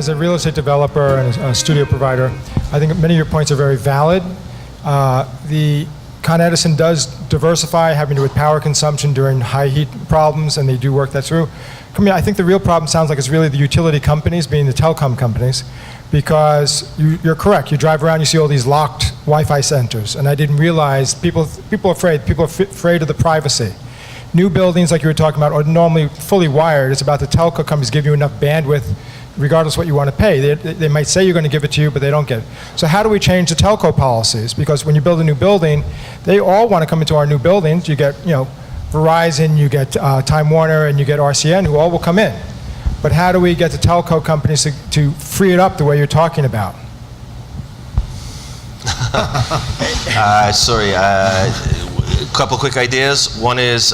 as a real estate developer and a studio provider, I think many of your points are very valid. The Con Edison does diversify, having to do with power consumption during high heat problems, and they do work that through. I think the real problem sounds like it's really the utility companies, being the telecom companies, because you're correct. You drive around, you see all these locked Wi-Fi centers, and I didn't realize people are afraid of the privacy. New buildings, like you were talking about, are normally fully wired. It's about the telco companies give you enough bandwidth, regardless of what you want to pay. They might say you're going to give it to you, but they don't get it. So how do we change the telco policies? Because when you build a new building, they all want to come into our new buildings. You get, Verizon, you get Time Warner, and you get RCN, who all will come in. But how do we get the telco companies to free it up the way you're talking about? A couple quick ideas. One is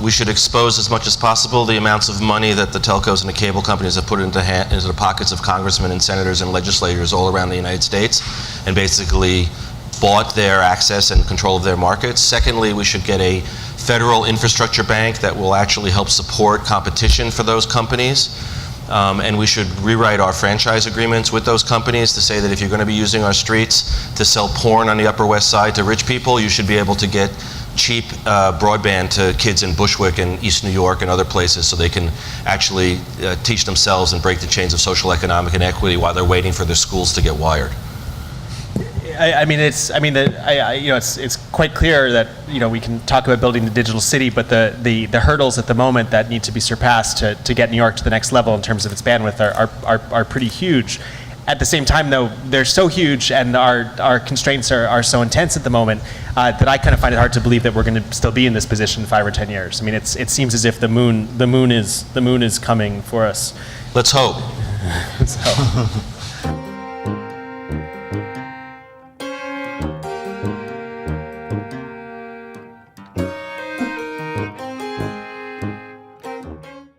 we should expose as much as possible the amounts of money that the telcos and the cable companies have put into the pockets of congressmen and senators and legislators all around the United States, and basically bought their access and control of their markets. Secondly, we should get a federal infrastructure bank that will actually help support competition for those companies. And we should rewrite our franchise agreements with those companies to say that if you're going to be using our streets to sell porn on the Upper West Side to rich people, you should be able to get cheap broadband to kids in Bushwick and East New York and other places, so they can actually teach themselves and break the chains of social economic inequity while they're waiting for their schools to get wired. It's quite clear that we can talk about building the digital city, but the hurdles at the moment that need to be surpassed to get New York to the next level in terms of its bandwidth are pretty huge. At the same time, though, they're so huge and our constraints are so intense at the moment that I kind of find it hard to believe that we're going to still be in this position in 5 or 10 years. I mean, it seems as if the moon is coming for us. Let's hope. Let's hope.